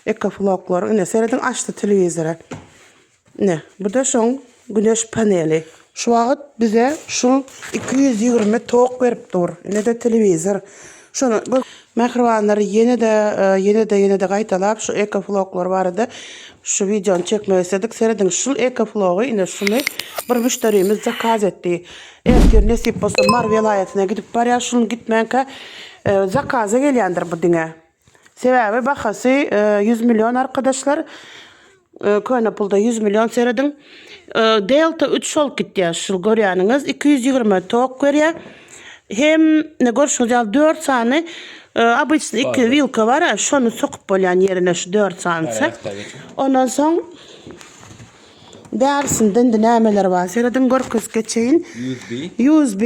Ekofloklar. Ne seyredin açtı televizora. Ne? Bu da şoň güneş paneli. Şu wagt bize şul 220 tok berip dur. Ne de televizor. Şonu bu mehribanlar yine de gaýtalap şu ekofloklar barada şu videonu çekmek istedik. Seyredin şul ekoflogu ine şunu bir müşterimiz zakaz etdi. Eğer nesip bolsa Mar vilayatyna gidip barýar şunu gitmenke zakaza gelýändir bu diňe. Sebebi bahası 100 milyon arkadaşlar. Köne pulda 100 milyon seyredin. Delta 3 şol gitdi şu görýäniniz 220 tok görýär. Hem ne görüşüňiz 4 sany обычно 2 vilka var, şonu sokup bolýan yerine şu 4 sansa. Ondan soň dersinden nämeler bar seyredin görköz geçeýin. USB.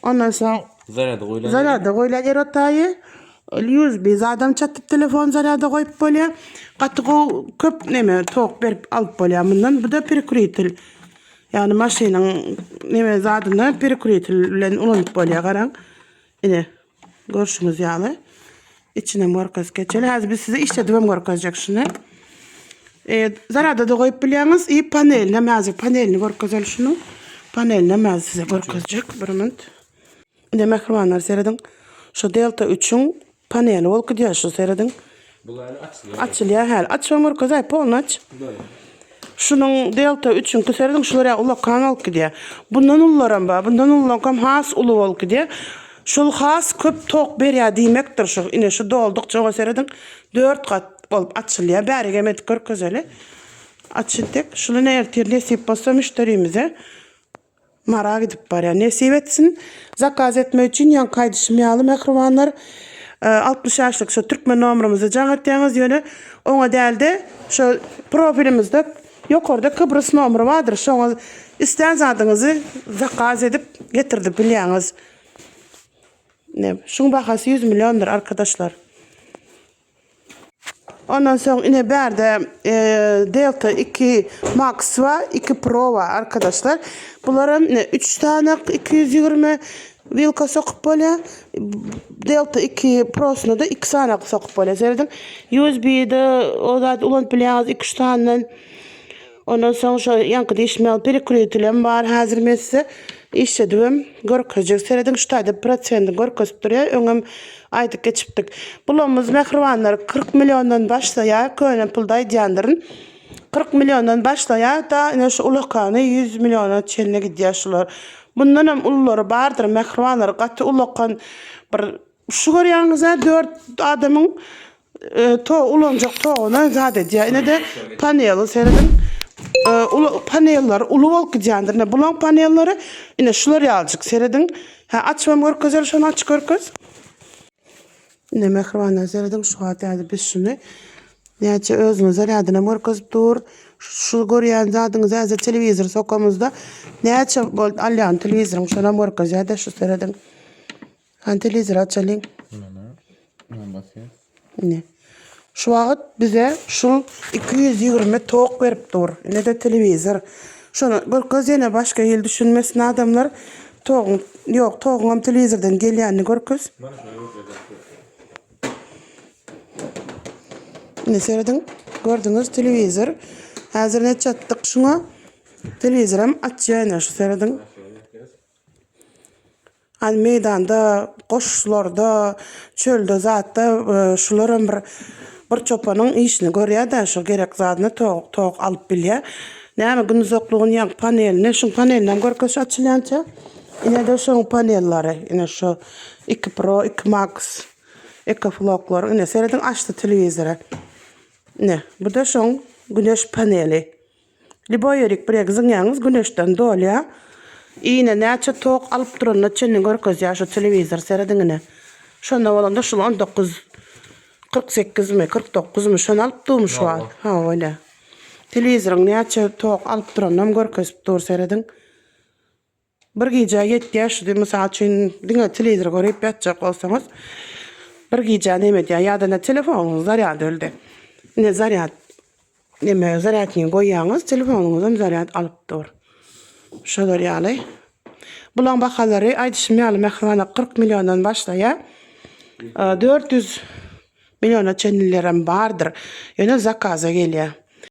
Ondan soň zarada goýlar yer otaýy. USB zadam çatıp telefon zarada goýup bolýar. Gatygy köp neme tok berip alyp bolýar mundan. Bu da perikuritel. Yani maşynyň neme zadyny perikuritel bilen ulanyp bolýar garaň. Ine görüşüňiz ýaly. İçine markas geçeli. Häzir biz size işledibem görkezjek şunu. Zarada da goýup bilýäňiz. Panel näme panelini görkezeli şunu. Panel näme size görkezjek bir minut. Ine mehribanlar seyredin. Şu Delta 3'ün paneli bol gidýär şu seyredin. Bular Açılýar häl. Açmam görkezäy polny aç. Şunun Delta 3'ün seyredin şulara ulak kanal gidýär. Bundan ullaram ba. Bundan ullakam has ulu bol gidýär. Şol has köp tok berýär diýmekdir şu. Ine şu doldukça seyredin 4 kat bolup açylýar. Bäri gemet görkezeli. Açydyk. Şunu näertir nesip bolsa müşterimize Mara gidip barýar. Nesip etsin. Zakaz etmek üçin ýan kaýdyşmaýaly mehribanlar 60 ýaşlyk şu türkmen nomerimizi jaňatýaňyz ýöne oňa däldi. Şu profilimizde ýokarda Kıbrıs nomeri bardyr. Şoňa isleýän zadyňyzy zakaz edip getirdi bilýäňiz. Ne? Şuň bahasy 100 milyondur arkadaşlar. Ondan soň ine berde Delta 2 Max va 2 Pro var arkadaşlar. Bularım 3 tane 220 vilka sokup bolýar. Delta 2 Pro'suna da 2 tane sokup bolýar. Seyredin. USB'de o da ulanyp bilýäňiz 2 tane. Ondan soň şu ýanky diýişmeýän perikuritlem bar. Häzir men size işledibem görkezjek. Seyredin şu taýda prosentini görkezip durýar. Öňem aýdyp geçipdik. Bulamyz mehribanlar 40 milyondan başlaýar. Köne pulda aýdýandyryn. 40 milyondan başlaýar da ine şu ulakany 100 milyona çeline gidýär şular. Bundan hem ullary bardyr mehribanlar. Gaty ulakan bir şu görýäňiz 4 adamyň ulanjak toğuna zat edýär. Ine de paneli seyredin. Paneller ulu bol gidýändir. Ne bulan panelleri ine şular ýaljyk seyredin. Açmam görkezeli şonu aç görkez. Ne mehribanlar seyredin şu hatda biz şunu näçe özüňiz ýadyna görkezip dur. Şu görýän zadyňyz häzir televizor sokamyzda näçe bol alýan televizoryň şuna görkezýär da şu seyredin. Han televizor açalyň. Ne? Şu wagt bize şul 220 tok berip dur. Ne de televizor. Şonu görkezene başga ýyl düşünmesin adamlar. Toğun ýok, toğun televizordan gelýänini görkez. Ne seyredin? Gördüňiz televizor. Häzir ne çatdyk şuňa. Televizoram açýan şu seyredin. Hani meydanda, koşularda, çölde zatda şularam bir çopanyň işini görýär da şu gerek zadyny tok alyp bilýär. Näme gündüzoklugyny ýan panelini, şu panelinden görkez açylýança. Ine de şu panellary, ine şu 2 Pro, 2 Max, ekofloklar, ine seyredin açdy televizora. Ne? Bu da şoň güneş paneli. Liboýerik bir egziňiz güneşden dolýar. Ine näçe tok alyp duranyny çenni görkezýär şu televizor seyredin. Şonda bolanda şu 19 48 mi 49 mi şonu alyp durmuş var. Ha öyle. Televizoryň näçe tok alyp duranyny görkezip dur seyredin. Bir gece 7 ýaşly mysal üçin diňe televizor görüp ýatjak bolsaňyz bir gece näme diýär ýa-da telefonuňyz zaryad öldi. Ne zaryad näme zaryadyny goýýaňyz telefonuňyzdan zaryad alyp dur. Şolar ýaly. Bulan bahalary aýdyşmaýaly mehribanlar 40 milyondan başlaýar. 400 Milyona çenillerim bardır. Yine zakaza geliyor.